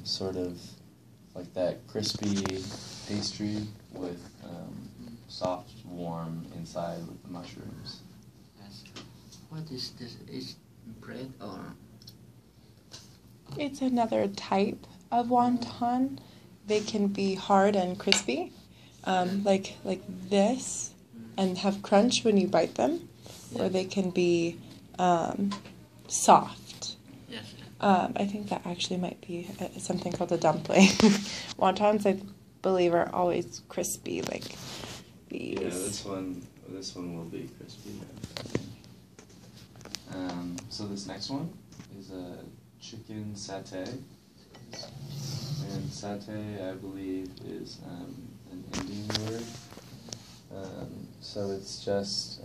sort of like that crispy pastry with soft, warm inside with the mushrooms. Yes. What is this? Is bread or? It's another type of wonton. They can be hard and crispy, like this, and have crunch when you bite them, or they can be soft. Yes. I think that actually might be something called a dumpling. Wontons, I believe, are always crispy, like these. Yeah, this one will be crispy. So this next one is a chicken satay, and satay, I believe, is an Indian word. So it's just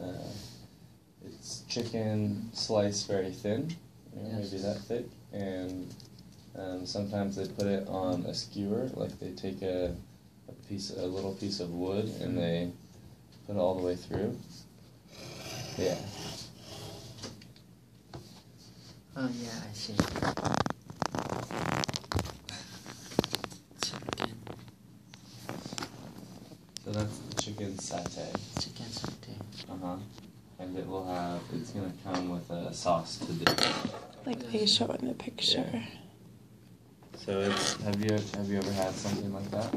it's chicken sliced very thin, maybe that thick, and sometimes they put it on a skewer, like they take a little piece of wood and they put it all the way through. Yeah. Oh yeah, I see. Chicken. So that's the chicken satay. Chicken satay. And it's gonna come with a sauce to dip. Like they show in the picture. Yeah. So it's have you ever had something like that?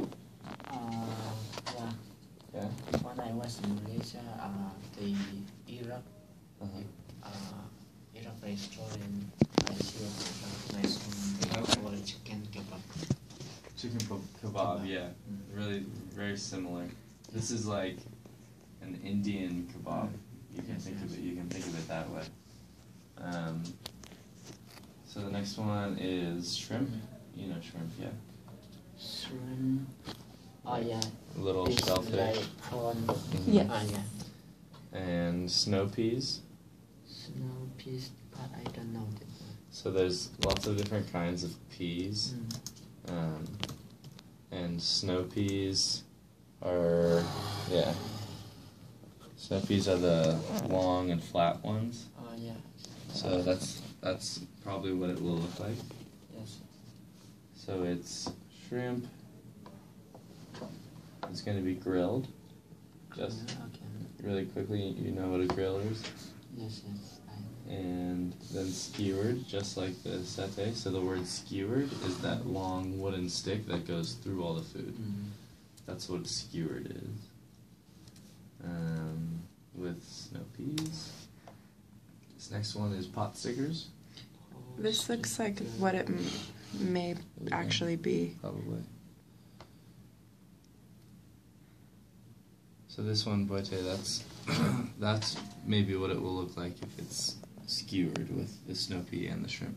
Yeah. Yeah. When I was in Malaysia, the Iraq restaurant, I see a nice one. They chicken kebab. Chicken kebab, yeah. Really very similar. This is like an Indian kebab. You can think of it that way. So the next one is shrimp. You know shrimp, yeah. Shrimp. Oh yeah. Little It's shellfish. like prawn. Yes. Yeah. And snow peas. Snow peas, but I don't know that. So there's lots of different kinds of peas. And snow peas are, yeah. Snow peas are the long and flat ones. Oh yeah. So that's probably what it will look like. Yes. So it's shrimp. It's going to be grilled. Just really quickly, you know what a grill is? Yes. And then skewered, just like the satay. So the word skewered is that long wooden stick that goes through all the food. That's what skewered is. With snow peas. This next one is pot stickers. This looks like what it may actually be. Probably. So this one, Boite, that's maybe what it will look like if it's skewered with the snow pea and the shrimp.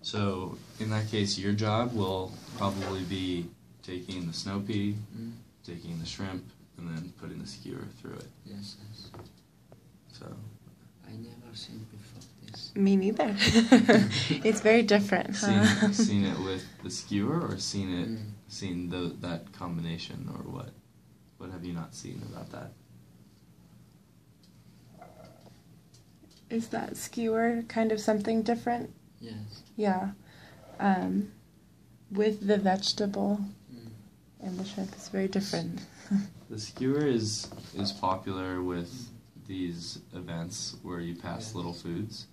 So in that case, your job will probably be taking the snow pea, taking the shrimp, and then putting the skewer through it. Yes. So. I never seen before this. Me neither. It's very different. Huh? Seen it with the skewer, or seen that combination, or what? What have you not seen about that? Is that skewer kind of something different? Yes. Yeah. With the vegetable and the shrimp, it's very different. The skewer is popular with these events where you pass little foods,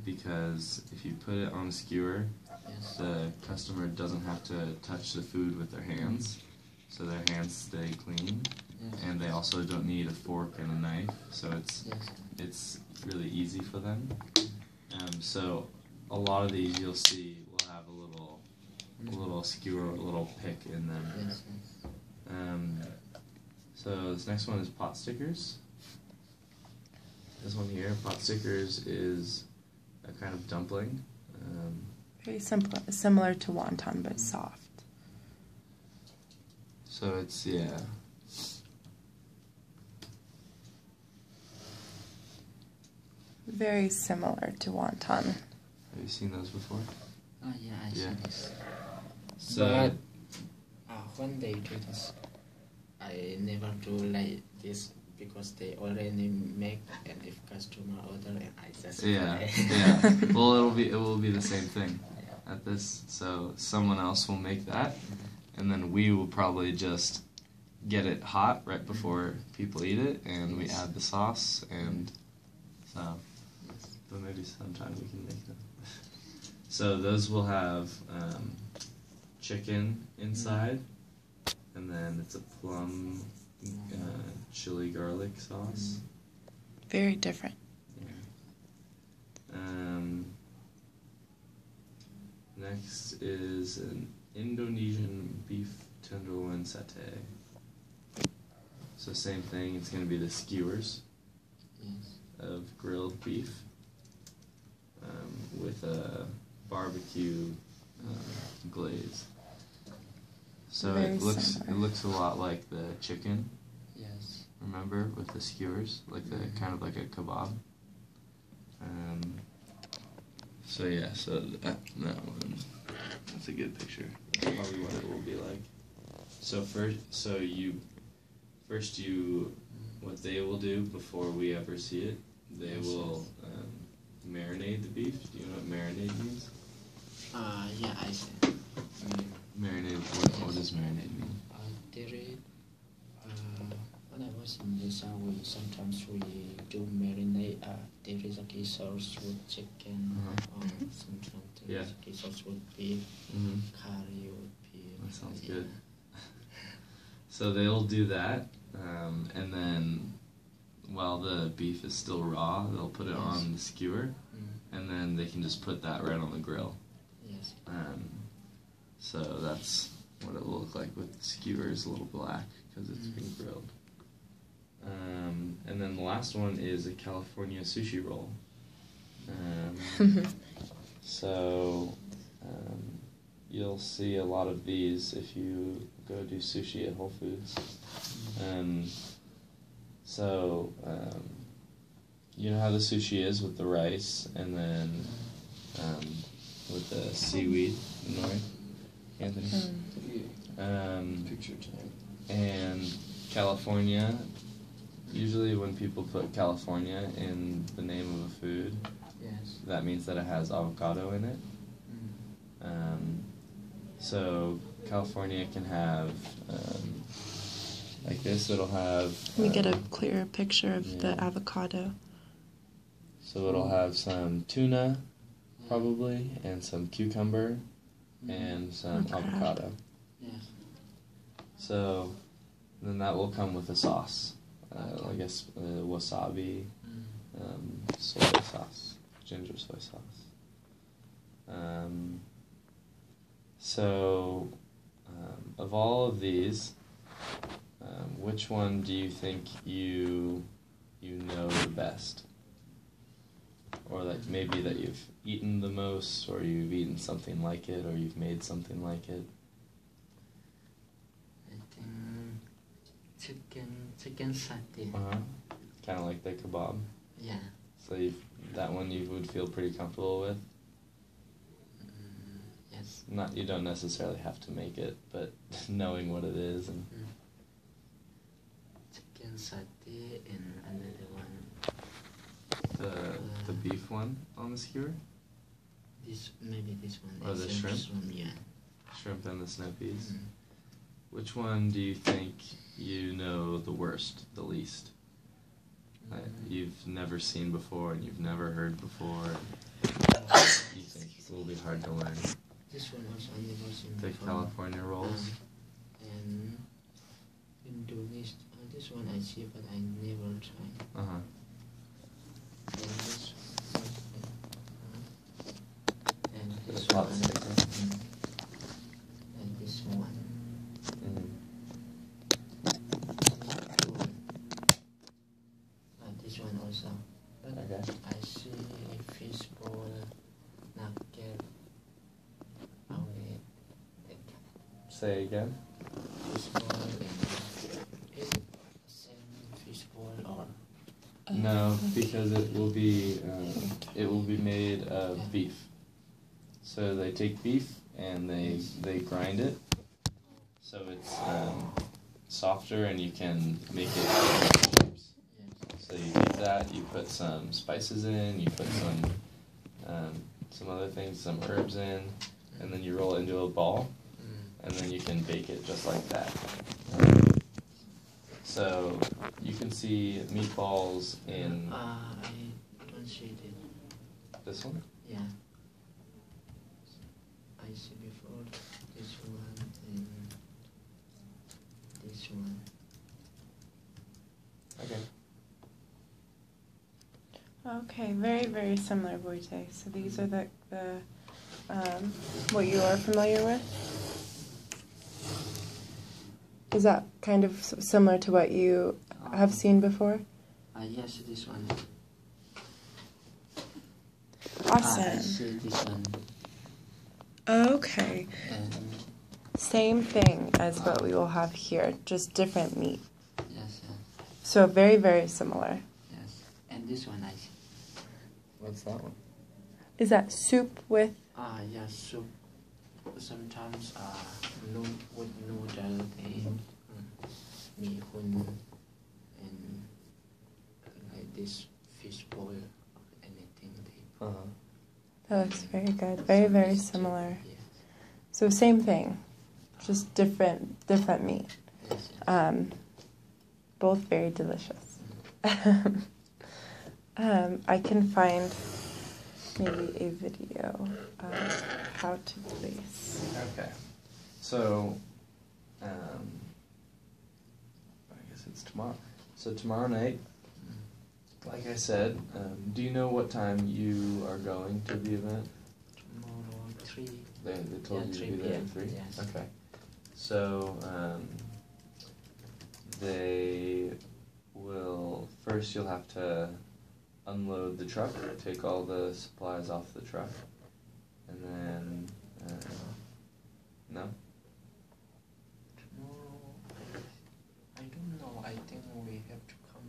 because if you put it on a skewer, the customer doesn't have to touch the food with their hands, so their hands stay clean, and they also don't need a fork and a knife, so it's really easy for them. So a lot of these you'll see will have a little skewer, a little pick in them. So this next one is pot stickers. This one here, pot stickers, is a kind of dumpling. Very simple, similar to wonton, but soft. So it's, yeah. Very similar to wonton. Have you seen those before? Oh yeah, I see this. So, but when they do this, I never do like this, because they already make, and if customer order, and I just yeah. Well, it will be the same thing. at this, so someone else will make that, and then we will probably just get it hot right before people eat it, and we add the sauce, and so, but maybe sometime we can make them. So those will have chicken inside, and then it's a plum chili garlic sauce. Very different. Next is an Indonesian beef tenderloin satay. So same thing, it's going to be the skewers of grilled beef with a barbecue glaze. So Very it looks similar. a lot like the chicken. Yes. Remember, with the skewers, like the kind of like a kebab. So yeah, so that one, that's a good picture. That's probably what it will be like. So first you, what they will do before we ever see it, they will marinate the beef. Do you know what marinade means? Yeah, I see. Marinade. What does marinade mean? When I was in Lisa, sometimes we do marinate teriyaki sauce with chicken, sometimes teriyaki sauce with beef, curry with beef. That sounds good. So they'll do that, and then while the beef is still raw, they'll put it on the skewer, and then they can just put that right on the grill. Yes. So that's what it will look like with the skewers, a little black because it's being grilled. And then the last one is a California sushi roll. So you'll see a lot of these if you go do sushi at Whole Foods. So you know how the sushi is with the rice and then with the seaweed, Nori, Anthony. Picture time. And California. Usually when people put California in the name of a food, that means that it has avocado in it. So California can have, like this, it'll have... Let me get a clearer picture of the avocado. So it'll have some tuna, probably, and some cucumber, and some avocado. So then that will come with a sauce. I guess wasabi, soy sauce, ginger soy sauce. Of all of these, which one do you think you know the best? Or like maybe that you've eaten the most, or you've eaten something like it, or you've made something like it? Chicken satay. Kind of like the kebab. Yeah. So that one you would feel pretty comfortable with. Yes. You don't necessarily have to make it, but knowing what it is and. Chicken satay and another one. The beef one on the skewer. Maybe this one. Or the shrimp. Yeah. Shrimp and the snow peas. Which one do you think you know the worst, the least? You've never seen before and you've never heard before. You think it will be hard to learn. This one also I never seen The before. California rolls. And Indonesia. This one I see, but I never tried. And this and this one. And this one. This one also. But Okay. I see fish ball, nugget, only Say again. fish ball and same fish ball or No, because it will be made of beef. So they take beef and they grind it, so it's softer and you can make it shapes. So you take that, you put some spices in, you put some other things, some herbs in, and then you roll it into a ball, and then you can bake it just like that. So you can see meatballs in I don't see it. this one. Yeah. I see before this one and this one. Okay. Okay, very, very similar, Boite. So these are the what you are familiar with? Is that kind of similar to what you have seen before? Yes, this one. Awesome. I see this one. Okay. And Same thing as what we will have here, just different meat. yes, So very, very similar. yes. And this one I see. What's that one? Is that soup with? Yes, soup. Sometimes with noodle and mee hoon and like this fish bowl or anything. That looks very good. Very, very similar. Yes. So same thing, just different meat. Yes. Both very delicious. I can find maybe a video of how to place. Okay. So, I guess it's tomorrow. So tomorrow night, like I said, do you know what time you are going to the event? Tomorrow 3. They told you to 3 be there p.m. at 3? Yes. Okay. So, they will, first you'll have to unload the truck, take all the supplies off the truck, and then, no? Tomorrow, I don't know. I think we have to come.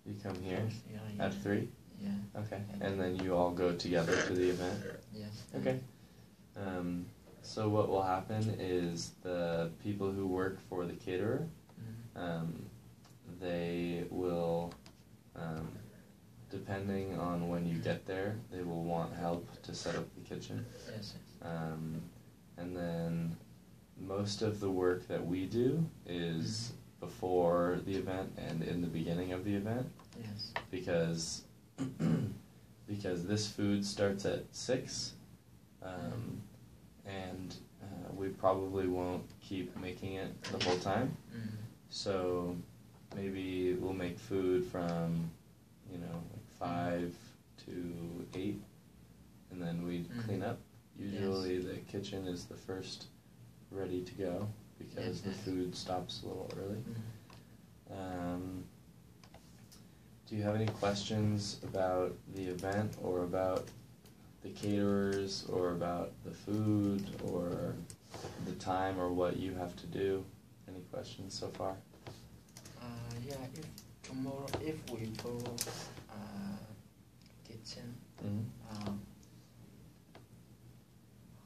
You come here Yeah. at 3? Yeah. Okay. And then you all go together to the event? Yes. Okay. So what will happen is the people who work for the caterer, they will, depending on when you get there, they will want help to set up the kitchen. Yes. And then most of the work that we do is before the event and in the beginning of the event. Yes. Because this food starts at 6, and we probably won't keep making it the whole time. So maybe we'll make food from, like 5 to 8, and then we clean up. Usually the kitchen is the first ready to go because the food stops a little early. Do you have any questions about the event or about the caterers or about the food or the time or what you have to do? Any questions so far? Yeah. If tomorrow, if we go kitchen,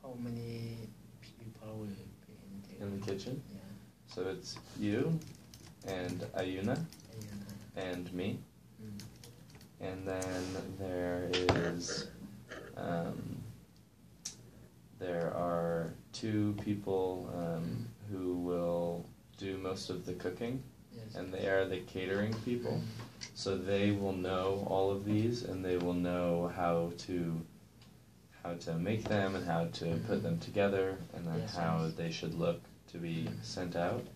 how many people will be in the kitchen? Yeah. So it's you and Ayuna and me. And then there are 2 people who will do most of the cooking, and they are the catering people. So they will know all of these, and they will know how to make them and how to put them together, and then how they should look to be sent out.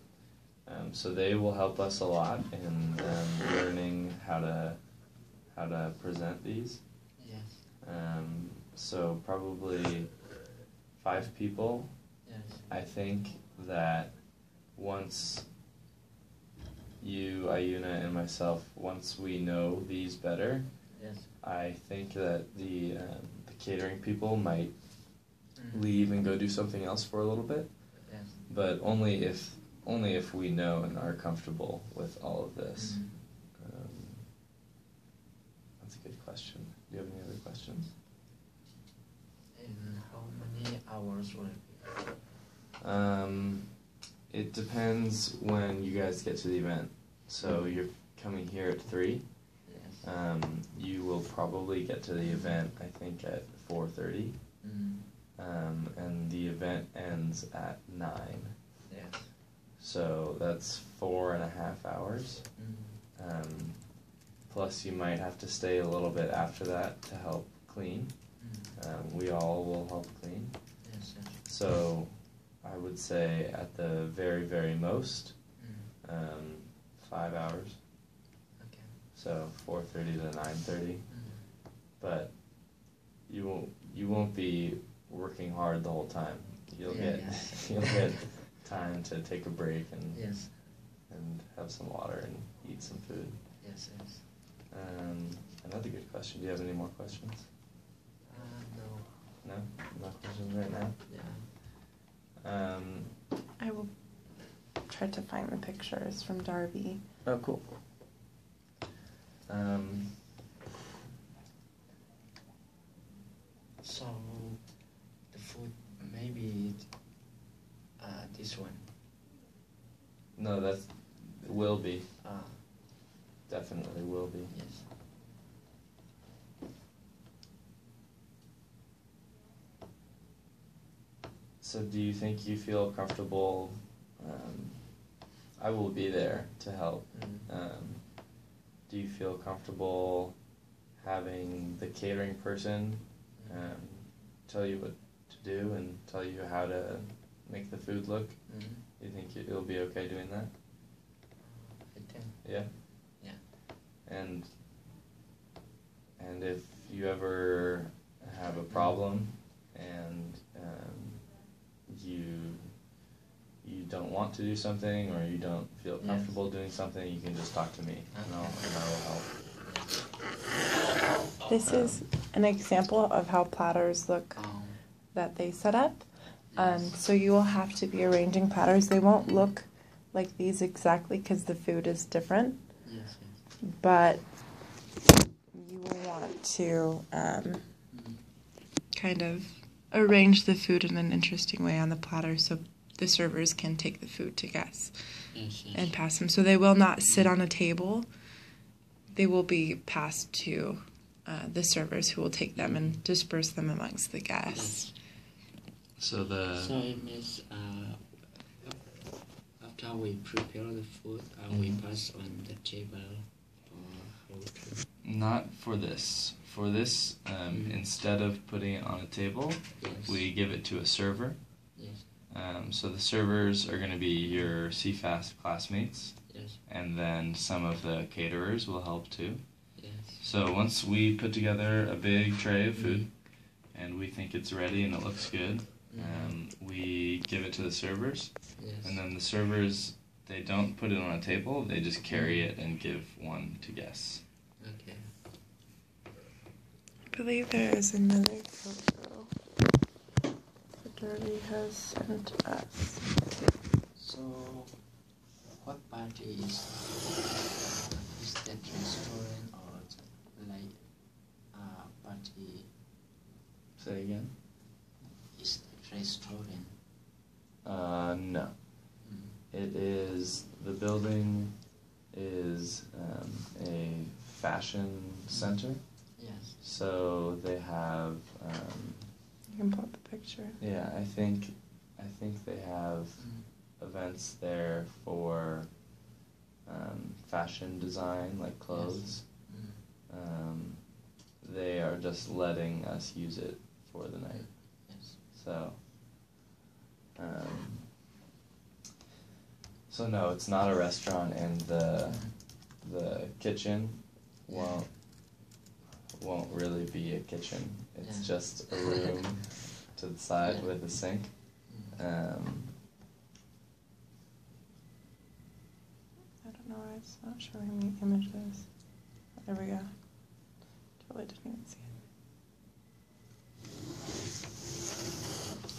So they will help us a lot in learning how to present these. Yes. So probably 5 people. Yes. I think that once you, Ayuna, and myself, once we know these better, I think that the catering people might leave and go do something else for a little bit. Yes. But only if we know and are comfortable with all of this. That's a good question. Do you have any other questions? And how many hours will it be? It depends when you guys get to the event. So you're coming here at 3. Yes. You will probably get to the event, I think, at 4:30. And event ends at 9. Yes. So that's 4.5 hours. Plus you might have to stay a little bit after that to help clean. We all will help clean. Yes, yes. So I would say at the very, very most, 5 hours. Okay. So 4:30 to 9:30. But you won't be working hard the whole time. You'll get time to take a break and have some water and eat some food. Yes, yes. Another good question. Do you have any more questions? No. No? No questions right now? Yeah. I will try to find the pictures from Darby. Oh, cool. So the food, maybe this one. No, it will be. Ah. Definitely will be. Yes. So do you think you feel comfortable? I will be there to help. Do you feel comfortable having the catering person tell you what to do and tell you how to make the food look? Do you think it'll be okay doing that? I think. Yeah? Yeah. And if you ever have a problem and you don't want to do something or you don't feel comfortable doing something, you can just talk to me and I will help. This is an example of how platters look that they set up. So you will have to be arranging platters. They won't look like these exactly because the food is different. Yes, yes. But you will want to kind of arrange the food in an interesting way on the platter so the servers can take the food to guests and pass them. So they will not sit on a table. They will be passed to the servers who will take them and disperse them amongst the guests. So it means after we prepare the food, we pass on the table or how to... Not for this. For this, instead of putting it on a table, we give it to a server. Yes. So the servers are going to be your CFAS classmates, and then some of the caterers will help too. Yes. So once we put together a big tray of food, and we think it's ready and it looks good, we give it to the servers, and then the servers, they don't put it on a table, they just carry it and give one to guests. Okay. I believe there is another photo that Darby has sent us. So, what party is that restaurant or like party? Say again? Is that restaurant? No. It is, the building is a fashion center. Yes. So they have. You can pull up the picture. Yeah, I think they have events there for fashion design, like clothes. They are just letting us use it for the night. Yes. So no, it's not a restaurant, and the kitchen won't really be a kitchen. It's just a room to the side with a sink. I don't know why it's not showing me images. There we go. Totally didn't even see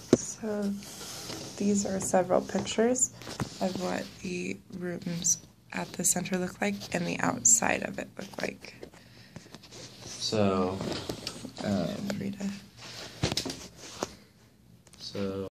it. So these are several pictures of what the rooms at the center look like and the outside of it look like. So, Frida. so